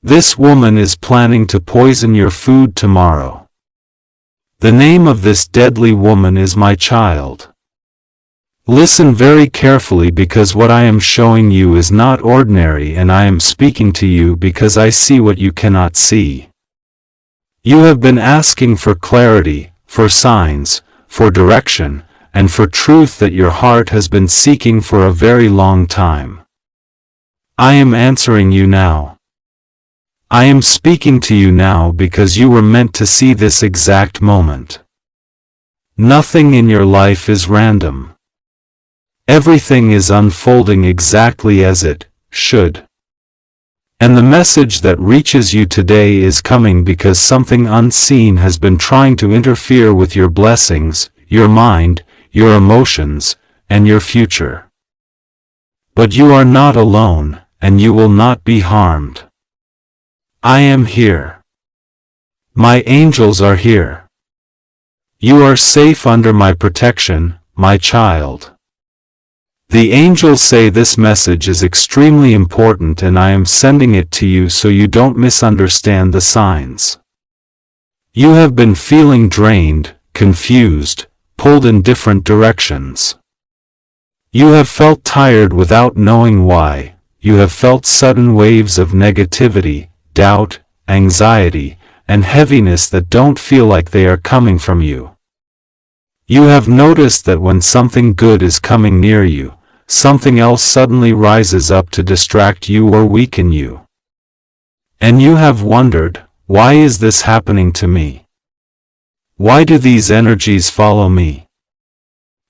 This woman is planning to poison your food tomorrow. The name of this deadly woman is my child. Listen very carefully because what I am showing you is not ordinary, and I am speaking to you because I see what you cannot see. You have been asking for clarity, for signs, for direction, and for truth that your heart has been seeking for a very long time. I am answering you now. I am speaking to you now because you were meant to see this exact moment. Nothing in your life is random. Everything is unfolding exactly as it should. And the message that reaches you today is coming because something unseen has been trying to interfere with your blessings, your mind, your emotions, and your future. But you are not alone, and you will not be harmed. I am here. My angels are here. You are safe under my protection, my child. The angels say this message is extremely important, and I am sending it to you so you don't misunderstand the signs. You have been feeling drained, confused, pulled in different directions. You have felt tired without knowing why. You have felt sudden waves of negativity, doubt, anxiety, and heaviness that don't feel like they are coming from you. You have noticed that when something good is coming near you, something else suddenly rises up to distract you or weaken you. And you have wondered, why is this happening to me? Why do these energies follow me?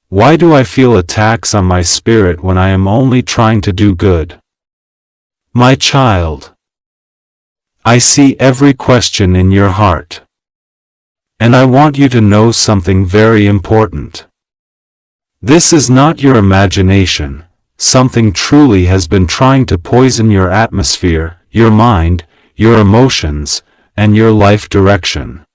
Why do I feel attacks on my spirit when I am only trying to do good? My child, I see every question in your heart. And I want you to know something very important. This is not your imagination. Something truly has been trying to poison your atmosphere, your mind, your emotions, and your life direction.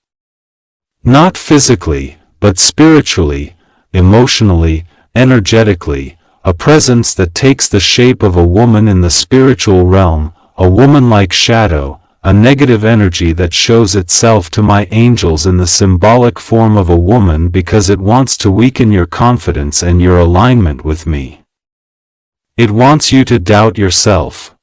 Not physically, but spiritually, emotionally, energetically, a presence that takes the shape of a woman in the spiritual realm, a woman-like shadow, a negative energy that shows itself to my angels in the symbolic form of a woman because it wants to weaken your confidence and your alignment with me. It wants you to doubt yourself.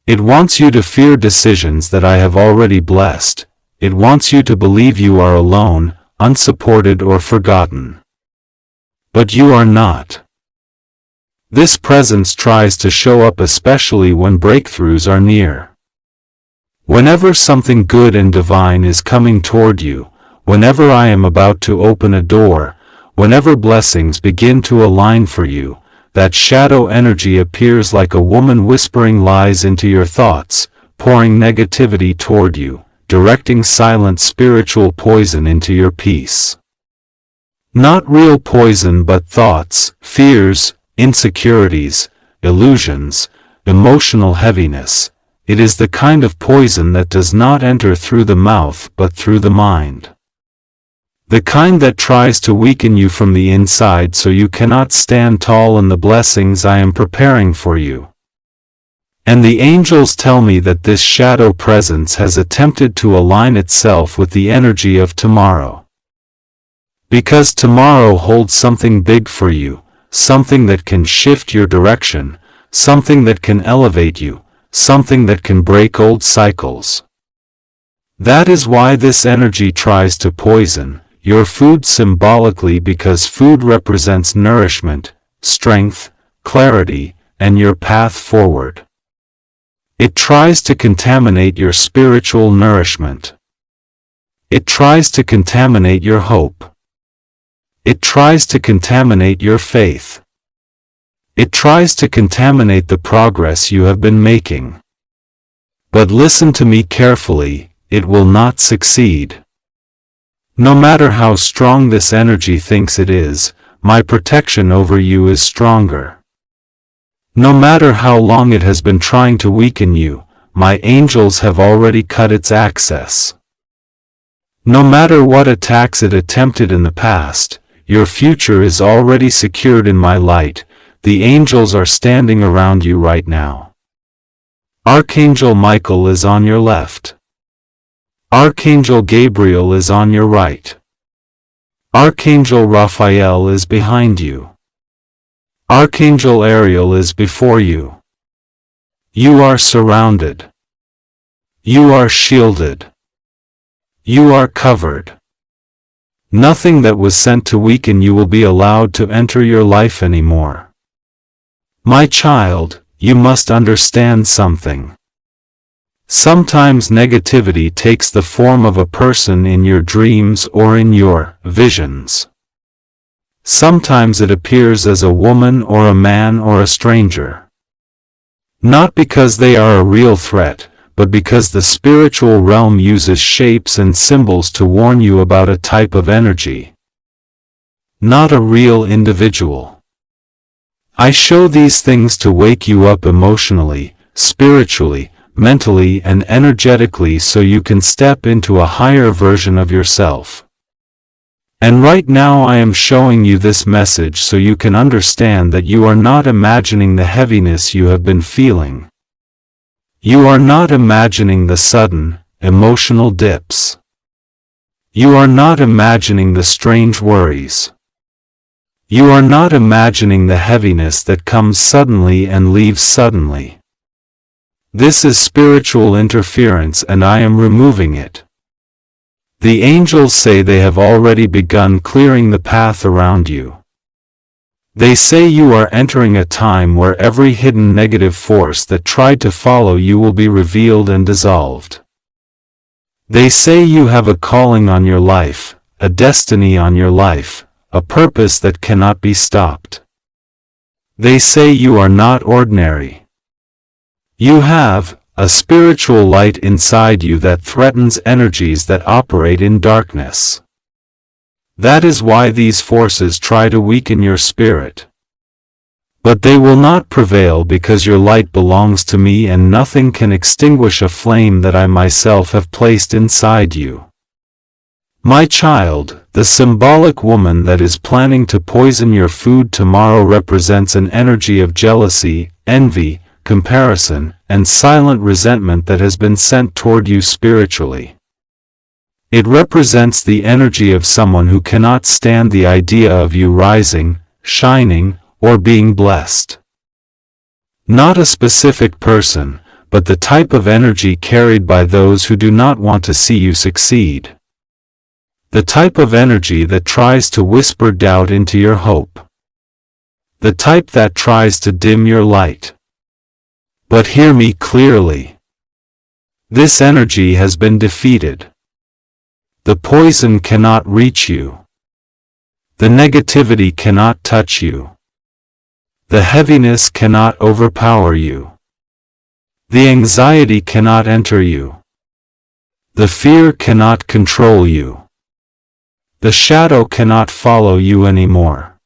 It wants you to fear decisions that I have already blessed. It wants you to believe you are alone, unsupported, or forgotten. But you are not. This presence tries to show up especially when breakthroughs are near. Whenever something good and divine is coming toward you, whenever I am about to open a door, whenever blessings begin to align for you, that shadow energy appears like a woman whispering lies into your thoughts, pouring negativity toward you, directing silent spiritual poison into your peace. Not real poison, but thoughts, fears, insecurities, illusions, emotional heaviness. It is the kind of poison that does not enter through the mouth but through the mind. The kind that tries to weaken you from the inside so you cannot stand tall in the blessings I am preparing for you. And the angels tell me that this shadow presence has attempted to align itself with the energy of tomorrow. Because tomorrow holds something big for you, something that can shift your direction, something that can elevate you, something that can break old cycles. That is why this energy tries to poison your food symbolically, because food represents nourishment, strength, clarity, and your path forward. It tries to contaminate your spiritual nourishment. It tries to contaminate your hope. It tries to contaminate your faith. It tries to contaminate the progress you have been making. But listen to me carefully, it will not succeed. No matter how strong this energy thinks it is, my protection over you is stronger. No matter how long it has been trying to weaken you, my angels have already cut its access. No matter what attacks it attempted in the past, your future is already secured in my light. The angels are standing around you right now. Archangel Michael is on your left. Archangel Gabriel is on your right. Archangel Raphael is behind you. Archangel Ariel is before you. You are surrounded. You are shielded. You are covered. Nothing that was sent to weaken you will be allowed to enter your life anymore. My child, you must understand something. Sometimes negativity takes the form of a person in your dreams or in your visions. Sometimes it appears as a woman or a man or a stranger. Not because they are a real threat, but because the spiritual realm uses shapes and symbols to warn you about a type of energy. Not a real individual. I show these things to wake you up emotionally, spiritually, mentally and energetically so you can step into a higher version of yourself. And right now I am showing you this message so you can understand that you are not imagining the heaviness you have been feeling. You are not imagining the sudden, emotional dips. You are not imagining the strange worries. You are not imagining the heaviness that comes suddenly and leaves suddenly. This is spiritual interference and I am removing it. The angels say they have already begun clearing the path around you. They say you are entering a time where every hidden negative force that tried to follow you will be revealed and dissolved. They say you have a calling on your life, a destiny on your life, a purpose that cannot be stopped. They say you are not ordinary. You have a spiritual light inside you that threatens energies that operate in darkness. That is why these forces try to weaken your spirit. But they will not prevail because your light belongs to me and nothing can extinguish a flame that I myself have placed inside you. My child, the symbolic woman that is planning to poison your food tomorrow represents an energy of jealousy, envy, comparison, and silent resentment that has been sent toward you spiritually. It represents the energy of someone who cannot stand the idea of you rising, shining, or being blessed. Not a specific person, but the type of energy carried by those who do not want to see you succeed. The type of energy that tries to whisper doubt into your hope. The type that tries to dim your light. But hear me clearly. This energy has been defeated. The poison cannot reach you. The negativity cannot touch you. The heaviness cannot overpower you. The anxiety cannot enter you. The fear cannot control you. The shadow cannot follow you anymore.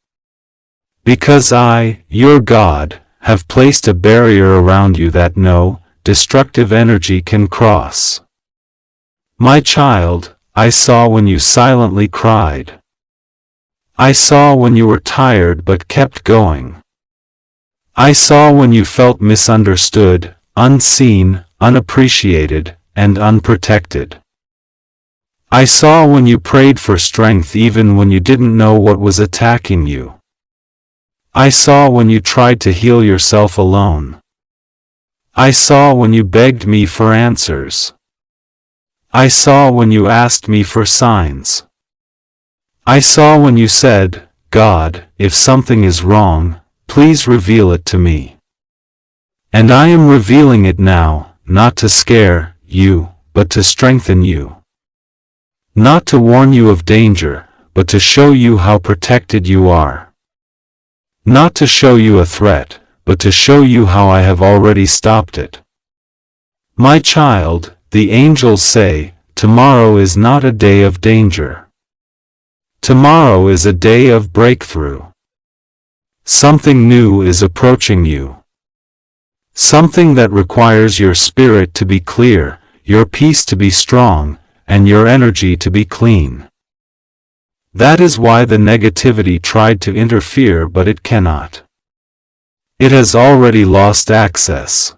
Because I, your God, have placed a barrier around you that no destructive energy can cross. My child, I saw when you silently cried. I saw when you were tired but kept going. I saw when you felt misunderstood, unseen, unappreciated, and unprotected. I saw when you prayed for strength even when you didn't know what was attacking you. I saw when you tried to heal yourself alone. I saw when you begged me for answers. I saw when you asked me for signs. I saw when you said, God, if something is wrong, please reveal it to me. And I am revealing it now, not to scare you, but to strengthen you. Not to warn you of danger, but to show you how protected you are. Not to show you a threat, but to show you how I have already stopped it. My child, the angels say, tomorrow is not a day of danger. Tomorrow is a day of breakthrough. Something new is approaching you. Something that requires your spirit to be clear, your peace to be strong, and your energy to be clean. That is why the negativity tried to interfere but it cannot. It has already lost access.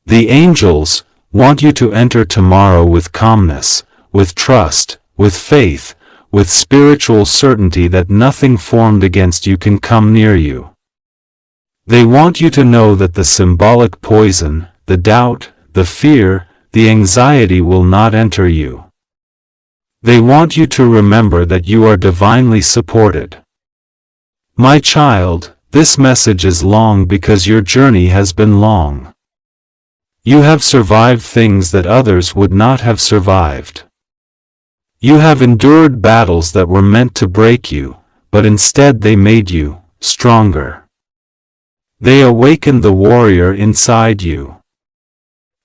The angels want you to enter tomorrow with calmness, with trust, with faith, with spiritual certainty that nothing formed against you can come near you. They want you to know that the symbolic poison, the doubt, the fear, the anxiety will not enter you. They want you to remember that you are divinely supported. My child, this message is long because your journey has been long. You have survived things that others would not have survived. You have endured battles that were meant to break you, but instead they made you stronger. They awakened the warrior inside you.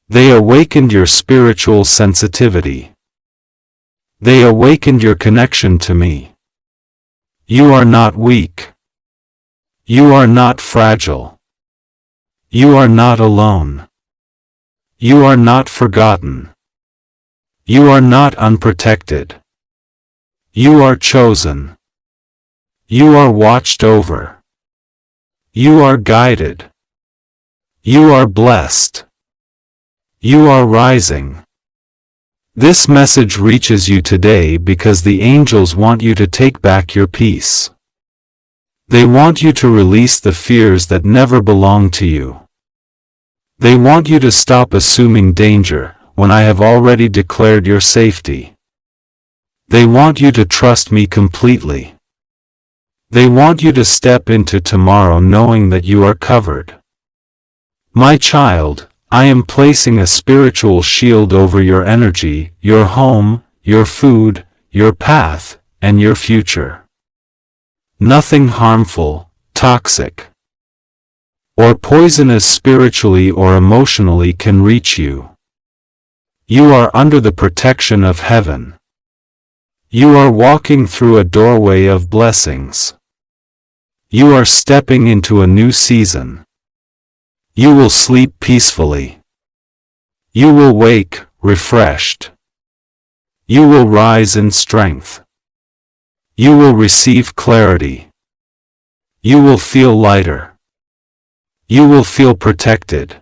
They awakened your spiritual sensitivity. They awakened your connection to me. You are not weak. You are not fragile. You are not alone. You are not forgotten. You are not unprotected. You are chosen. You are watched over. You are guided. You are blessed. You are rising. This message reaches you today because the angels want you to take back your peace. They want you to release the fears that never belonged to you. They want you to stop assuming danger when I have already declared your safety. They want you to trust me completely. They want you to step into tomorrow knowing that you are covered. My child, I am placing a spiritual shield over your energy, your home, your food, your path, and your future. Nothing harmful, toxic, or poisonous spiritually or emotionally can reach you. You are under the protection of heaven. You are walking through a doorway of blessings. You are stepping into a new season. You will sleep peacefully. You will wake refreshed. You will rise in strength. You will receive clarity. You will feel lighter. You will feel protected.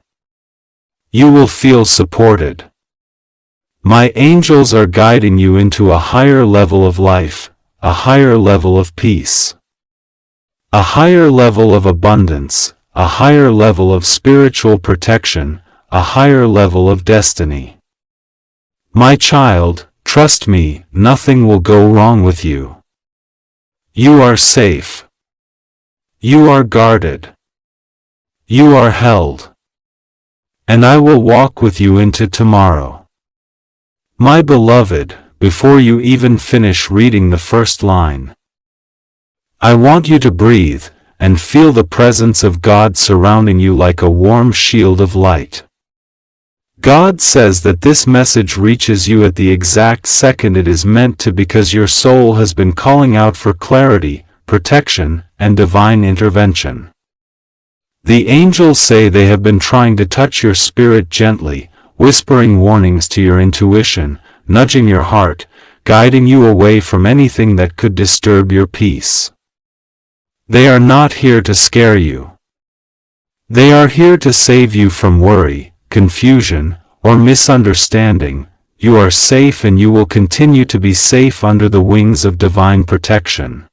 You will feel supported. My angels are guiding you into a higher level of life, a higher level of peace, a higher level of abundance, a higher level of spiritual protection, a higher level of destiny. My child, trust me, nothing will go wrong with you. You are safe. You are guarded. You are held. And I will walk with you into tomorrow. My beloved, before you even finish reading the first line, I want you to breathe and feel the presence of God surrounding you like a warm shield of light. God says that this message reaches you at the exact second it is meant to because your soul has been calling out for clarity, protection, and divine intervention. The angels say they have been trying to touch your spirit gently, whispering warnings to your intuition, nudging your heart, guiding you away from anything that could disturb your peace. They are not here to scare you. They are here to save you from worry, confusion, or misunderstanding. You are safe and you will continue to be safe under the wings of divine protection.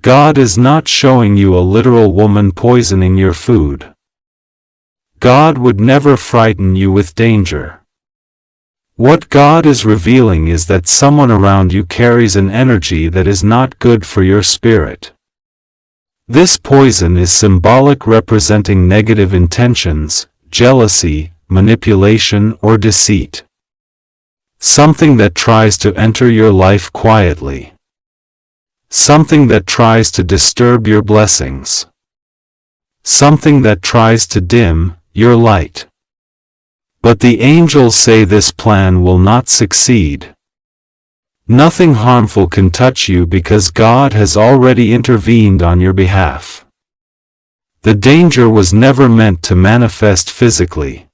God is not showing you a literal woman poisoning your food. God would never frighten you with danger. What God is revealing is that someone around you carries an energy that is not good for your spirit. This poison is symbolic, representing negative intentions, jealousy, manipulation, or deceit. Something that tries to enter your life quietly. Something that tries to disturb your blessings. Something that tries to dim your light. But the angels say this plan will not succeed. Nothing harmful can touch you because God has already intervened on your behalf. The danger was never meant to manifest physically.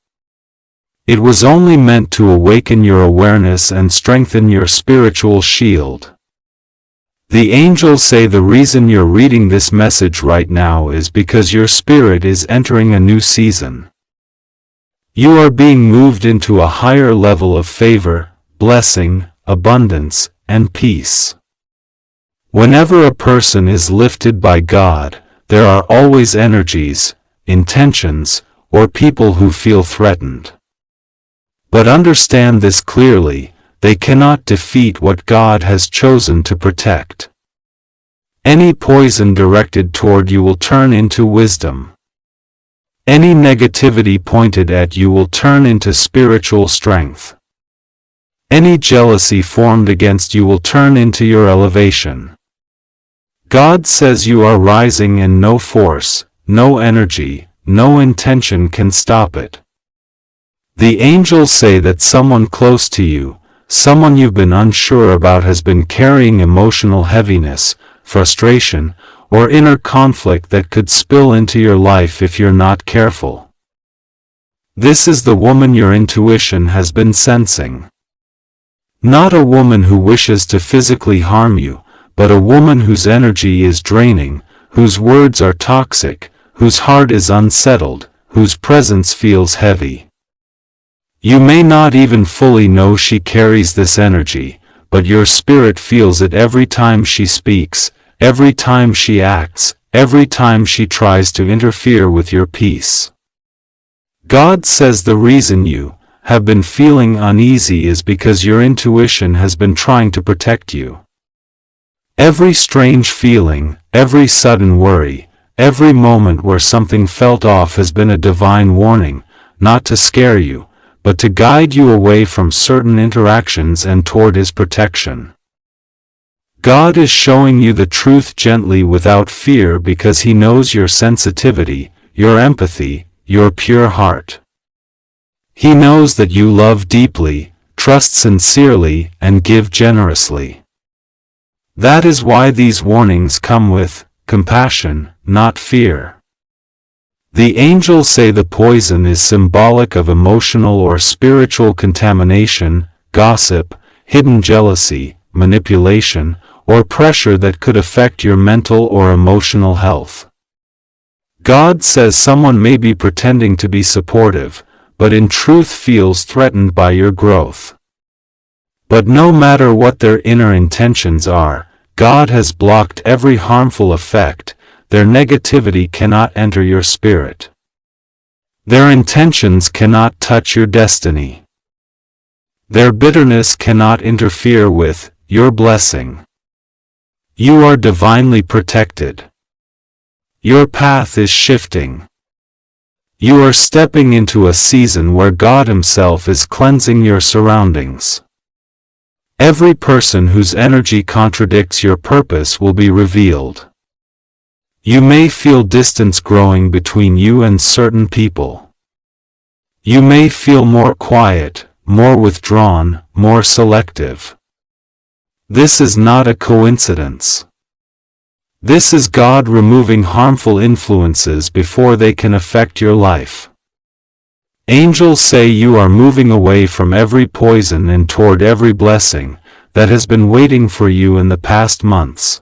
It was only meant to awaken your awareness and strengthen your spiritual shield. The angels say the reason you're reading this message right now is because your spirit is entering a new season. You are being moved into a higher level of favor, blessing, abundance, and peace. Whenever a person is lifted by God, there are always energies, intentions, or people who feel threatened. But understand this clearly, they cannot defeat what God has chosen to protect. Any poison directed toward you will turn into wisdom. Any negativity pointed at you will turn into spiritual strength. Any jealousy formed against you will turn into your elevation. God says you are rising and no force, no energy, no intention can stop it. The angels say that someone close to you, someone you've been unsure about, has been carrying emotional heaviness, frustration, or inner conflict that could spill into your life if you're not careful. This is the woman your intuition has been sensing. Not a woman who wishes to physically harm you, but a woman whose energy is draining, whose words are toxic, whose heart is unsettled, whose presence feels heavy. You may not even fully know she carries this energy, but your spirit feels it every time she speaks, every time she acts, every time she tries to interfere with your peace. God says the reason you have been feeling uneasy is because your intuition has been trying to protect you. Every strange feeling, every sudden worry, every moment where something felt off has been a divine warning, not to scare you, but to guide you away from certain interactions and toward His protection. God is showing you the truth gently without fear because He knows your sensitivity, your empathy, your pure heart. He knows that you love deeply, trust sincerely, and give generously. That is why these warnings come with compassion, not fear. The angels say the poison is symbolic of emotional or spiritual contamination, gossip, hidden jealousy, manipulation, or pressure that could affect your mental or emotional health. God says someone may be pretending to be supportive, but in truth feels threatened by your growth. But no matter what their inner intentions are, God has blocked every harmful effect. Their negativity cannot enter your spirit. Their intentions cannot touch your destiny. Their bitterness cannot interfere with your blessing. You are divinely protected. Your path is shifting. You are stepping into a season where God Himself is cleansing your surroundings. Every person whose energy contradicts your purpose will be revealed. You may feel distance growing between you and certain people. You may feel more quiet, more withdrawn, more selective. This is not a coincidence. This is God removing harmful influences before they can affect your life. Angels say you are moving away from every poison and toward every blessing that has been waiting for you in the past months.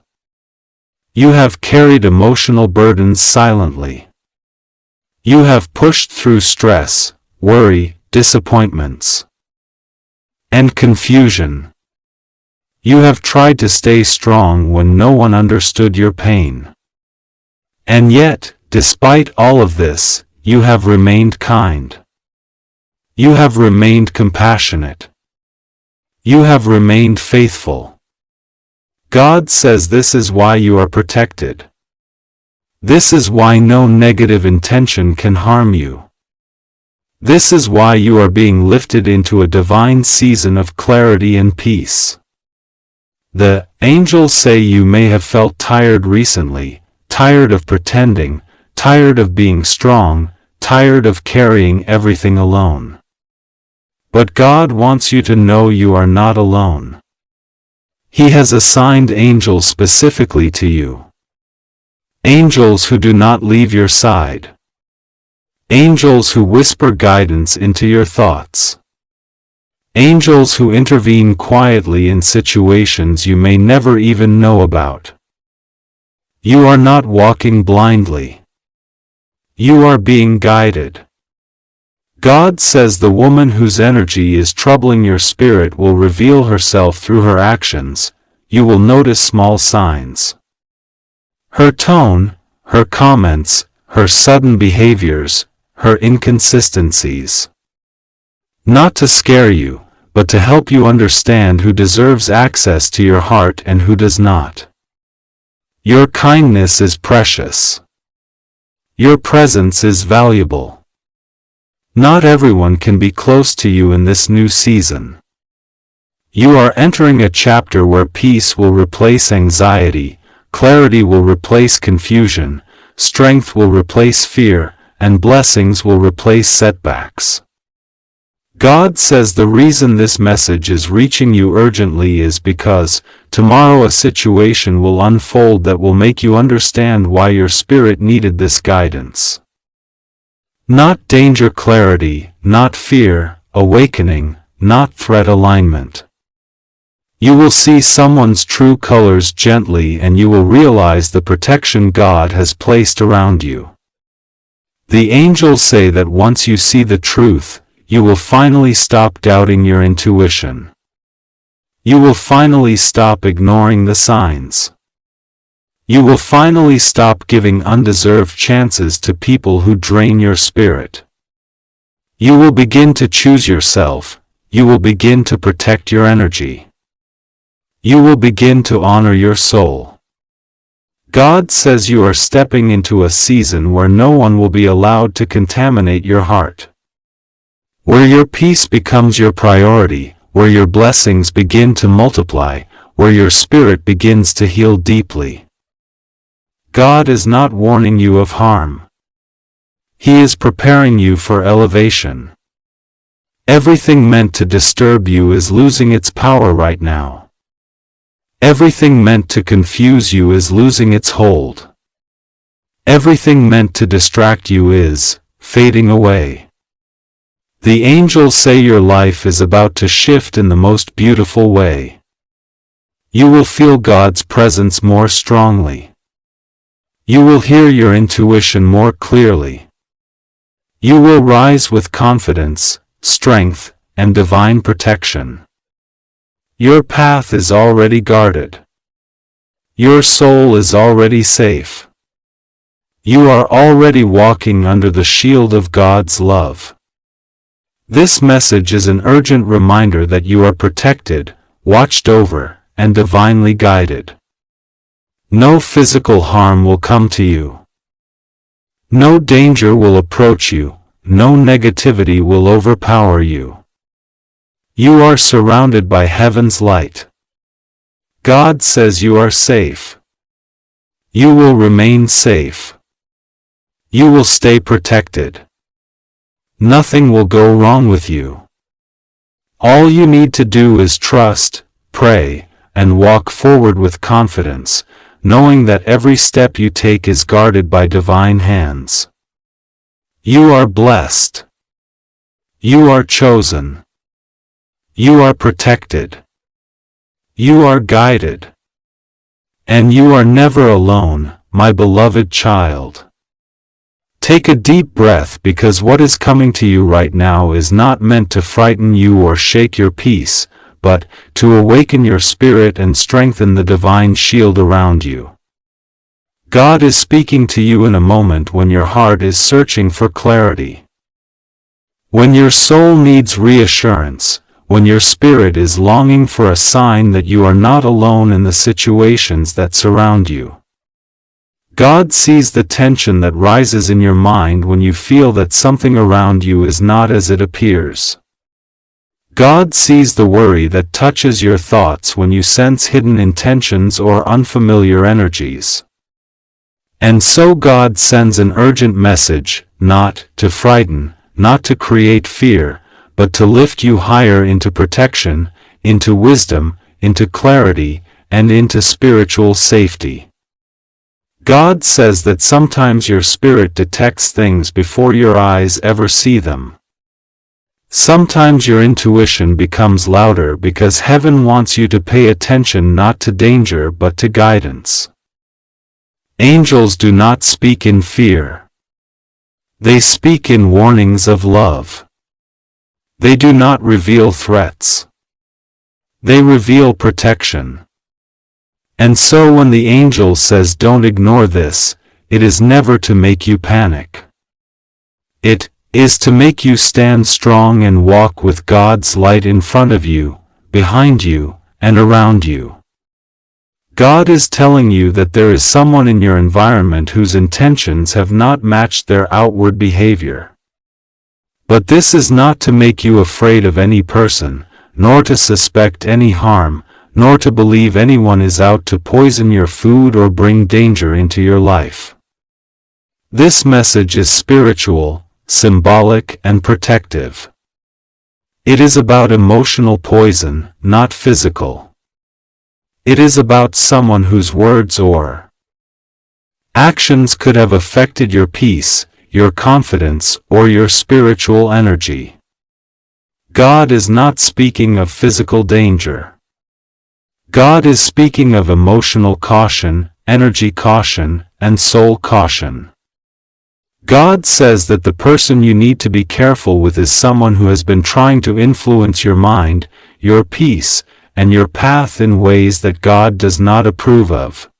You have carried emotional burdens silently. You have pushed through stress, worry, disappointments, and confusion. You have tried to stay strong when no one understood your pain. And yet, despite all of this, you have remained kind. You have remained compassionate. You have remained faithful. God says this is why you are protected. This is why no negative intention can harm you. This is why you are being lifted into a divine season of clarity and peace. The angels say you may have felt tired recently, tired of pretending, tired of being strong, tired of carrying everything alone. But God wants you to know you are not alone. He has assigned angels specifically to you. Angels who do not leave your side. Angels who whisper guidance into your thoughts. Angels who intervene quietly in situations you may never even know about. You are not walking blindly. You are being guided. God says the woman whose energy is troubling your spirit will reveal herself through her actions. You will notice small signs. Her tone, her comments, her sudden behaviors, her inconsistencies. Not to scare you, but to help you understand who deserves access to your heart and who does not. Your kindness is precious. Your presence is valuable. Not everyone can be close to you in this new season. You are entering a chapter where peace will replace anxiety, clarity will replace confusion, strength will replace fear, and blessings will replace setbacks. God says the reason this message is reaching you urgently is because, tomorrow a situation will unfold that will make you understand why your spirit needed this guidance. Not danger clarity, not fear, awakening, not threat alignment. You will see someone's true colors gently and you will realize the protection God has placed around you. The angels say that once you see the truth, you will finally stop doubting your intuition. You will finally stop ignoring the signs. You will finally stop giving undeserved chances to people who drain your spirit. You will begin to choose yourself. You will begin to protect your energy. You will begin to honor your soul. God says you are stepping into a season where no one will be allowed to contaminate your heart. Where your peace becomes your priority, where your blessings begin to multiply, where your spirit begins to heal deeply. God is not warning you of harm. He is preparing you for elevation. Everything meant to disturb you is losing its power right now. Everything meant to confuse you is losing its hold. Everything meant to distract you is fading away. The angels say your life is about to shift in the most beautiful way. You will feel God's presence more strongly. You will hear your intuition more clearly. You will rise with confidence, strength, and divine protection. Your path is already guarded. Your soul is already safe. You are already walking under the shield of God's love. This message is an urgent reminder that you are protected, watched over, and divinely guided. No physical harm will come to you. No danger will approach you, no negativity will overpower you. You are surrounded by heaven's light. God says you are safe. You will remain safe. You will stay protected. Nothing will go wrong with you. All you need to do is trust, pray, and walk forward with confidence, knowing that every step you take is guarded by divine hands. You are blessed. You are chosen. You are protected. You are guided. And you are never alone, my beloved child. Take a deep breath because what is coming to you right now is not meant to frighten you or shake your peace, but to awaken your spirit and strengthen the divine shield around you. God is speaking to you in a moment when your heart is searching for clarity. When your soul needs reassurance, when your spirit is longing for a sign that you are not alone in the situations that surround you. God sees the tension that rises in your mind when you feel that something around you is not as it appears. God sees the worry that touches your thoughts when you sense hidden intentions or unfamiliar energies. And so God sends an urgent message, not to frighten, not to create fear, but to lift you higher into protection, into wisdom, into clarity, and into spiritual safety. God says that sometimes your spirit detects things before your eyes ever see them. Sometimes your intuition becomes louder because heaven wants you to pay attention not to danger but to guidance. Angels do not speak in fear. They speak in warnings of love. They do not reveal threats. They reveal protection. And so when the angel says don't ignore this, it is never to make you panic. It is to make you stand strong and walk with God's light in front of you, behind you, and around you. God is telling you that there is someone in your environment whose intentions have not matched their outward behavior. But this is not to make you afraid of any person, nor to suspect any harm, nor to believe anyone is out to poison your food or bring danger into your life. This message is spiritual, symbolic, and protective. It is about emotional poison, not physical. It is about someone whose words or actions could have affected your peace, your confidence, or your spiritual energy. God is not speaking of physical danger. God is speaking of emotional caution, energy caution, and soul caution. God says that the person you need to be careful with is someone who has been trying to influence your mind, your peace, and your path in ways that God does not approve of.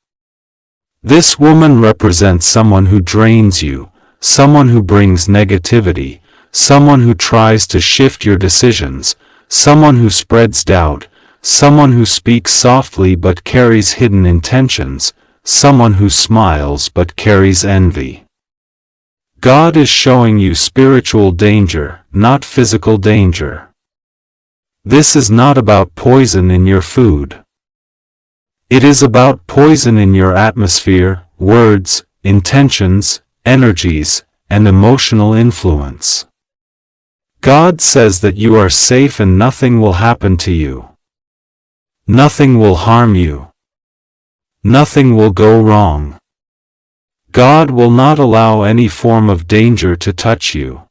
This woman represents someone who drains you, someone who brings negativity, someone who tries to shift your decisions, someone who spreads doubt, someone who speaks softly but carries hidden intentions, someone who smiles but carries envy. God is showing you spiritual danger, not physical danger. This is not about poison in your food. It is about poison in your atmosphere, words, intentions, energies, and emotional influence. God says that you are safe and nothing will happen to you. Nothing will harm you. Nothing will go wrong. God will not allow any form of danger to touch you.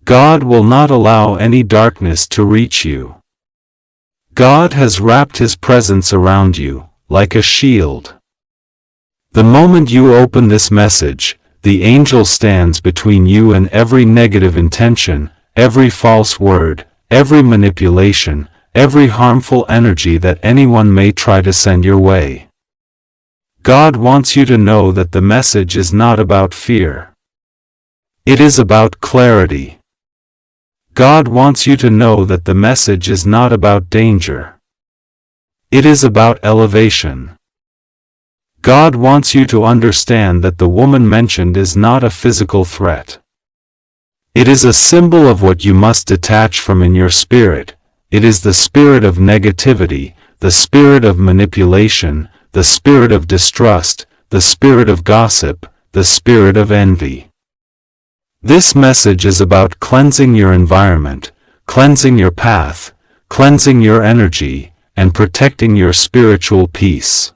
God will not allow any darkness to reach you. God has wrapped His presence around you, like a shield. The moment you open this message, the angel stands between you and every negative intention, every false word, every manipulation, every harmful energy that anyone may try to send your way. God wants you to know that the message is not about fear. It is about clarity. God wants you to know that the message is not about danger. It is about elevation. God wants you to understand that the woman mentioned is not a physical threat. It is a symbol of what you must detach from in your spirit. It is the spirit of negativity, the spirit of manipulation, the spirit of distrust, the spirit of gossip, the spirit of envy. This message is about cleansing your environment, cleansing your path, cleansing your energy, and protecting your spiritual peace.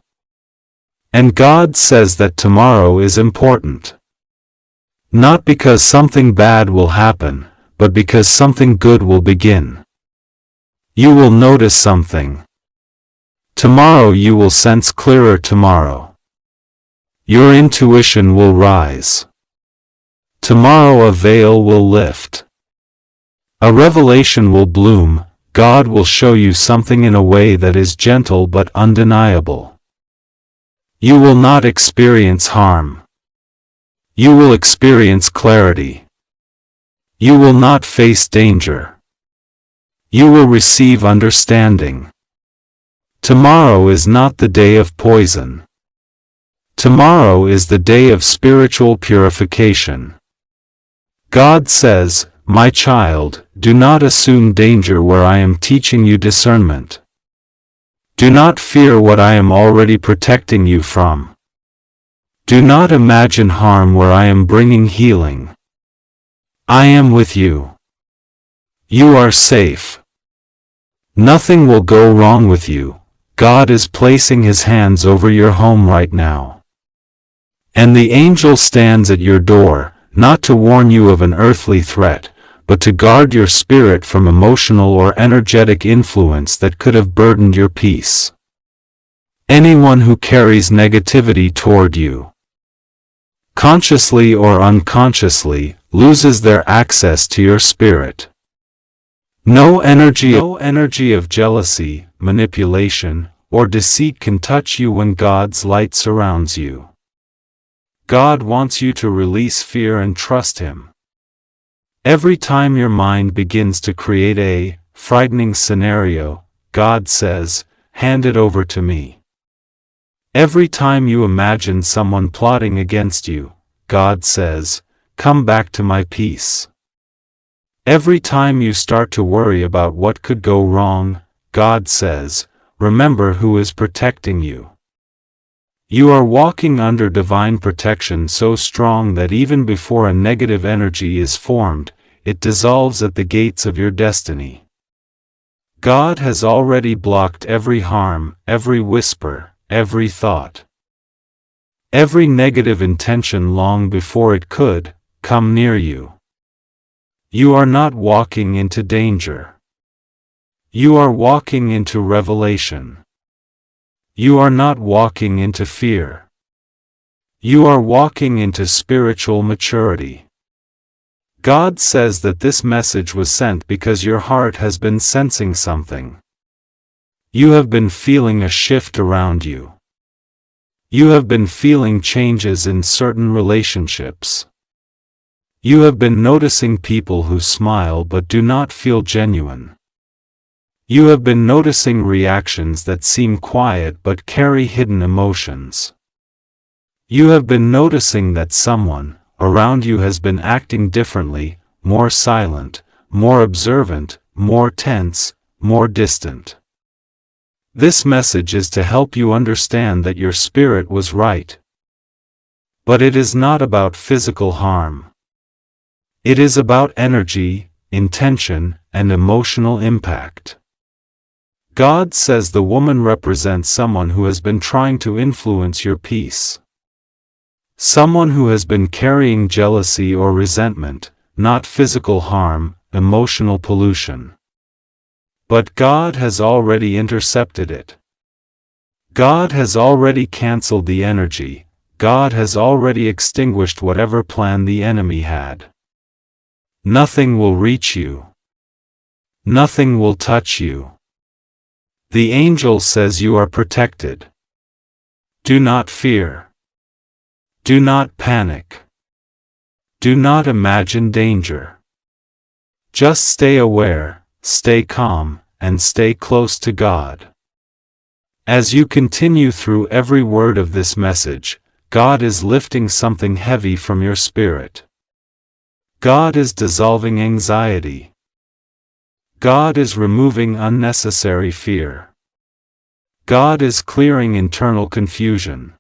And God says that tomorrow is important. Not because something bad will happen, but because something good will begin. You will notice something. Tomorrow you will sense clearer tomorrow. Your intuition will rise. Tomorrow a veil will lift. A revelation will bloom. God will show you something in a way that is gentle but undeniable. You will not experience harm. You will experience clarity. You will not face danger. You will receive understanding. Tomorrow is not the day of poison. Tomorrow is the day of spiritual purification. God says, "My child, do not assume danger where I am teaching you discernment. Do not fear what I am already protecting you from. Do not imagine harm where I am bringing healing. I am with you. You are safe. Nothing will go wrong with you. God is placing His hands over your home right now. And the angel stands at your door, not to warn you of an earthly threat, but to guard your spirit from emotional or energetic influence that could have burdened your peace. Anyone who carries negativity toward you, consciously or unconsciously, loses their access to your spirit. No energy of jealousy, manipulation, or deceit can touch you when God's light surrounds you. God wants you to release fear and trust Him. Every time your mind begins to create a frightening scenario, God says, "Hand it over to me." Every time you imagine someone plotting against you, God says, "Come back to my peace." Every time you start to worry about what could go wrong, God says, "Remember who is protecting you." You are walking under divine protection so strong that even before a negative energy is formed, it dissolves at the gates of your destiny. God has already blocked every harm, every whisper, every thought, every negative intention long before it could come near you. You are not walking into danger. You are walking into revelation. You are not walking into fear. You are walking into spiritual maturity. God says that this message was sent because your heart has been sensing something. You have been feeling a shift around you. You have been feeling changes in certain relationships. You have been noticing people who smile but do not feel genuine. You have been noticing reactions that seem quiet but carry hidden emotions. You have been noticing that someone around you has been acting differently, more silent, more observant, more tense, more distant. This message is to help you understand that your spirit was right. But it is not about physical harm. It is about energy, intention, and emotional impact. God says the woman represents someone who has been trying to influence your peace. Someone who has been carrying jealousy or resentment, not physical harm, emotional pollution. But God has already intercepted it. God has already cancelled the energy. God has already extinguished whatever plan the enemy had. Nothing will reach you. Nothing will touch you. The angel says you are protected. Do not fear. Do not panic. Do not imagine danger. Just stay aware, stay calm, and stay close to God. As you continue through every word of this message, God is lifting something heavy from your spirit. God is dissolving anxiety. God is removing unnecessary fear. God is clearing internal confusion.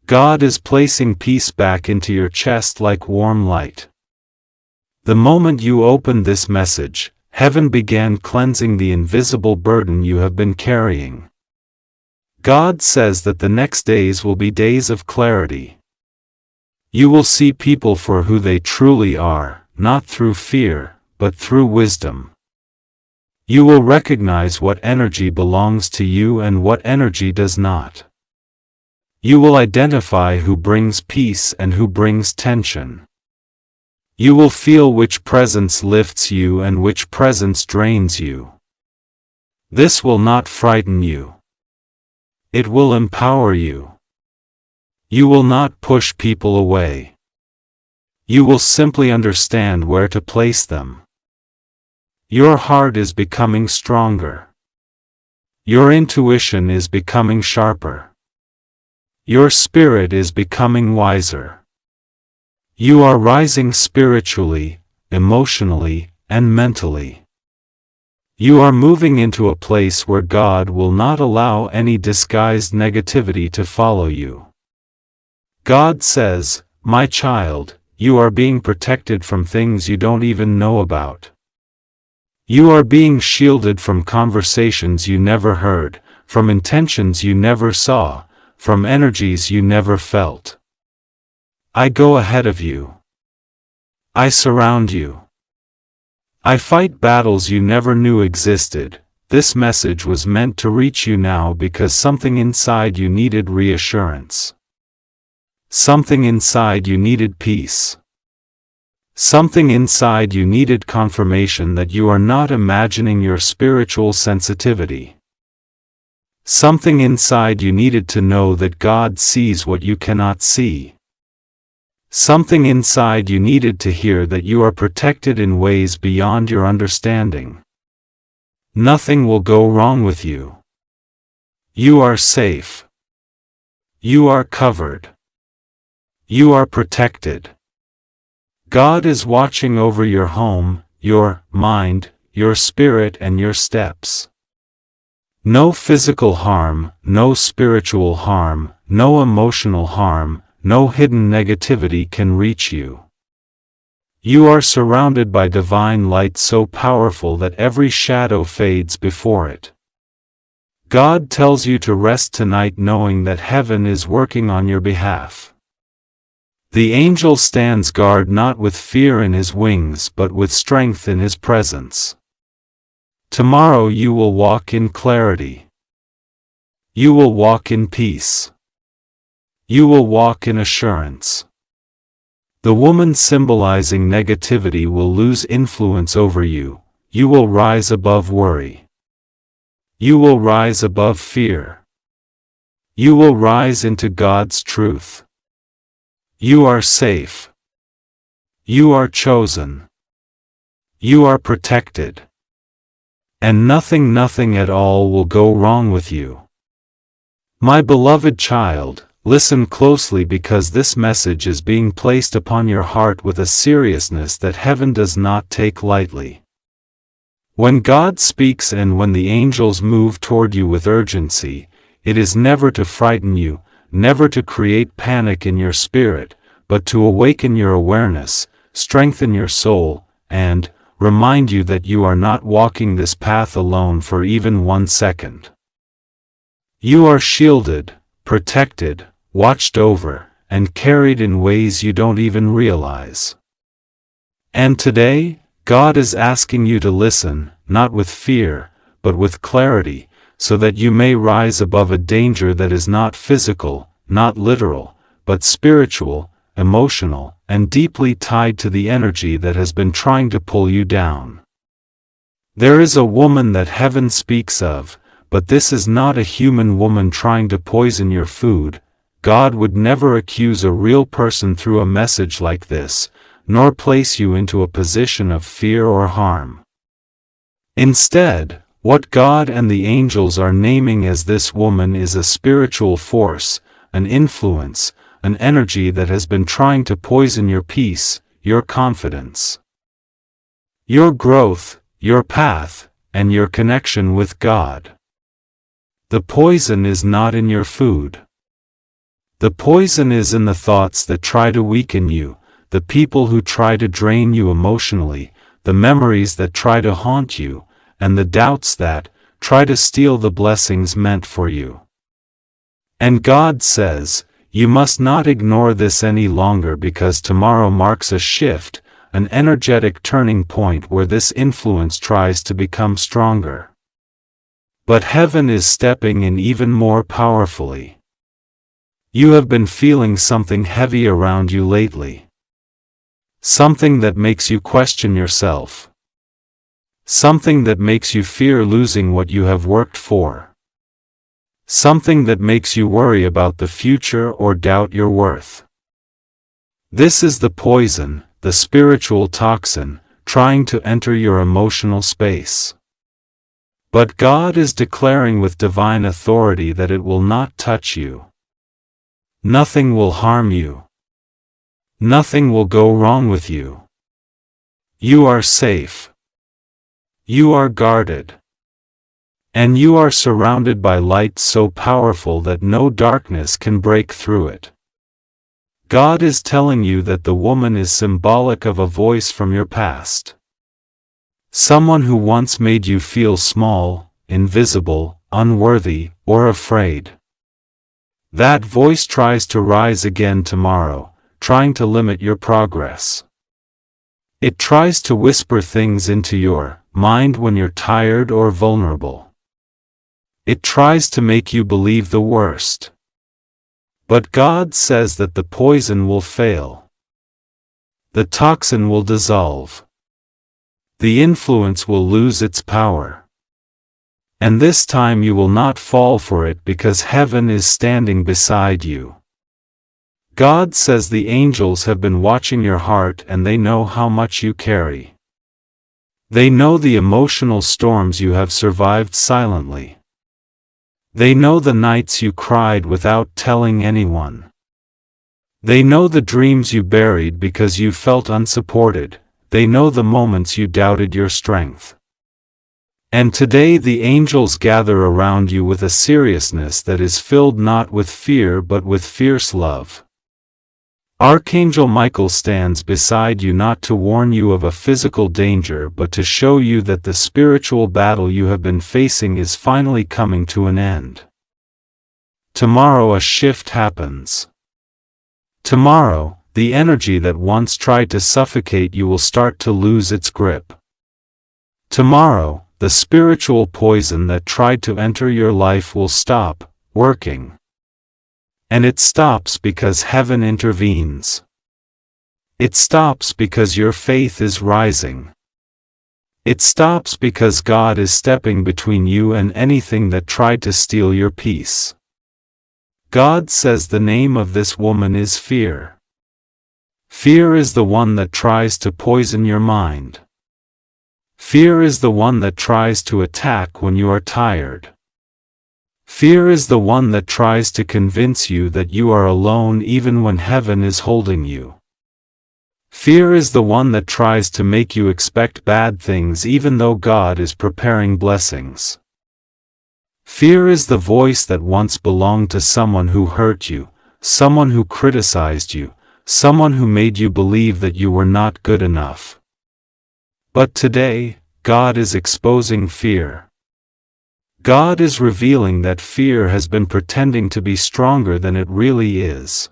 God is placing peace back into your chest like warm light. The moment you opened this message, heaven began cleansing the invisible burden you have been carrying. God says that the next days will be days of clarity. You will see people for who they truly are, not through fear, but through wisdom. You will recognize what energy belongs to you and what energy does not. You will identify who brings peace and who brings tension. You will feel which presence lifts you and which presence drains you. This will not frighten you. It will empower you. You will not push people away. You will simply understand where to place them. Your heart is becoming stronger. Your intuition is becoming sharper. Your spirit is becoming wiser. You are rising spiritually, emotionally, and mentally. You are moving into a place where God will not allow any disguised negativity to follow you. God says, "My child, you are being protected from things you don't even know about. You are being shielded from conversations you never heard, from intentions you never saw, from energies you never felt. I go ahead of you. I surround you. I fight battles you never knew existed." This message was meant to reach you now because something inside you needed reassurance. Something inside you needed peace. Something inside you needed confirmation that you are not imagining your spiritual sensitivity. Something inside you needed to know that God sees what you cannot see. Something inside you needed to hear that you are protected in ways beyond your understanding. Nothing will go wrong with you. You are safe. You are covered. You are protected. God is watching over your home, your mind, your spirit and your steps. No physical harm, no spiritual harm, no emotional harm, no hidden negativity can reach you. You are surrounded by divine light so powerful that every shadow fades before it. God tells you to rest tonight knowing that heaven is working on your behalf. The angel stands guard not with fear in his wings but with strength in his presence. Tomorrow you will walk in clarity. You will walk in peace. You will walk in assurance. The woman symbolizing negativity will lose influence over you. You will rise above worry. You will rise above fear. You will rise into God's truth. You are safe. You are chosen. You are protected. And nothing at all will go wrong with you. My beloved child, listen closely because this message is being placed upon your heart with a seriousness that heaven does not take lightly. When God speaks and when the angels move toward you with urgency, it is never to frighten you, never to create panic in your spirit, but to awaken your awareness, strengthen your soul, and remind you that you are not walking this path alone for even 1 second. You are shielded, protected, watched over, and carried in ways you don't even realize. And today, God is asking you to listen, not with fear, but with clarity, so that you may rise above a danger that is not physical, not literal, but spiritual, emotional, and deeply tied to the energy that has been trying to pull you down. There is a woman that heaven speaks of, but this is not a human woman trying to poison your food. God would never accuse a real person through a message like this, nor place you into a position of fear or harm. Instead, what God and the angels are naming as this woman is a spiritual force, an influence, an energy that has been trying to poison your peace, your confidence, your growth, your path, and your connection with God. The poison is not in your food. The poison is in the thoughts that try to weaken you, the people who try to drain you emotionally, the memories that try to haunt you, and the doubts that try to steal the blessings meant for you. And God says, you must not ignore this any longer because tomorrow marks a shift, an energetic turning point where this influence tries to become stronger. But heaven is stepping in even more powerfully. You have been feeling something heavy around you lately. Something that makes you question yourself. Something that makes you fear losing what you have worked for. Something that makes you worry about the future or doubt your worth. This is the poison, the spiritual toxin, trying to enter your emotional space. But God is declaring with divine authority that it will not touch you. Nothing will harm you. Nothing will go wrong with you. You are safe. You are guarded. And you are surrounded by light so powerful that no darkness can break through it. God is telling you that the woman is symbolic of a voice from your past. Someone who once made you feel small, invisible, unworthy, or afraid. That voice tries to rise again tomorrow, trying to limit your progress. It tries to whisper things into your mind when you're tired or vulnerable. It tries to make you believe the worst. But God says that the poison will fail. The toxin will dissolve. The influence will lose its power. And this time you will not fall for it because heaven is standing beside you. God says the angels have been watching your heart and they know how much you carry. They know the emotional storms you have survived silently. They know the nights you cried without telling anyone. They know the dreams you buried because you felt unsupported. They know the moments you doubted your strength. And today the angels gather around you with a seriousness that is filled not with fear but with fierce love. Archangel Michael stands beside you not to warn you of a physical danger but to show you that the spiritual battle you have been facing is finally coming to an end. Tomorrow a shift happens. Tomorrow, the energy that once tried to suffocate you will start to lose its grip. Tomorrow, the spiritual poison that tried to enter your life will stop working. And it stops because heaven intervenes. It stops because your faith is rising. It stops because God is stepping between you and anything that tried to steal your peace. God says the name of this woman is fear. Fear is the one that tries to poison your mind. Fear is the one that tries to attack when you are tired. Fear is the one that tries to convince you that you are alone even when heaven is holding you. Fear is the one that tries to make you expect bad things even though God is preparing blessings. Fear is the voice that once belonged to someone who hurt you, someone who criticized you, someone who made you believe that you were not good enough. But today, God is exposing fear. God is revealing that fear has been pretending to be stronger than it really is.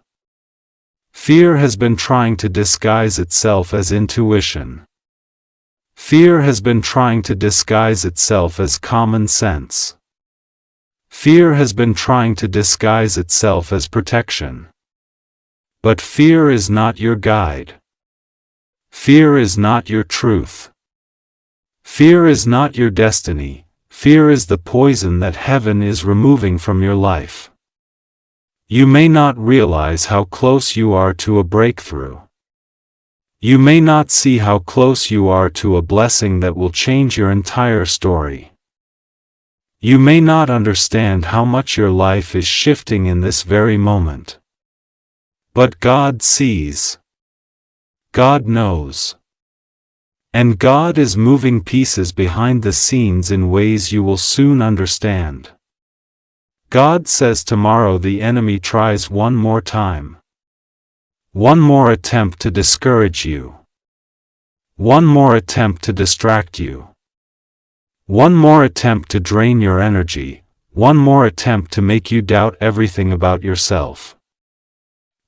Fear has been trying to disguise itself as intuition. Fear has been trying to disguise itself as common sense. Fear has been trying to disguise itself as protection. But fear is not your guide. Fear is not your truth. Fear is not your destiny. Fear is the poison that heaven is removing from your life. You may not realize how close you are to a breakthrough. You may not see how close you are to a blessing that will change your entire story. You may not understand how much your life is shifting in this very moment. But God sees. God knows. And God is moving pieces behind the scenes in ways you will soon understand. God says tomorrow the enemy tries one more time. One more attempt to discourage you. One more attempt to distract you. One more attempt to drain your energy. One more attempt to make you doubt everything about yourself.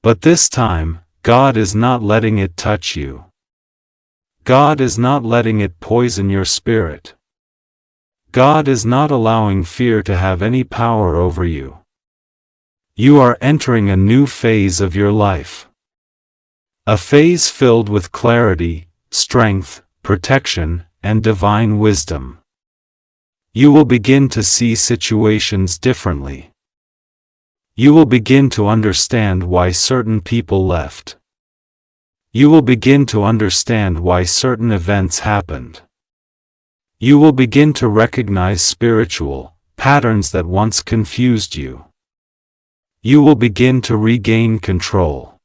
But this time, God is not letting it touch you. God is not letting it poison your spirit. God is not allowing fear to have any power over you. You are entering a new phase of your life. A phase filled with clarity, strength, protection, and divine wisdom. You will begin to see situations differently. You will begin to understand why certain people left. You will begin to understand why certain events happened. You will begin to recognize spiritual patterns that once confused you. You will begin to regain control.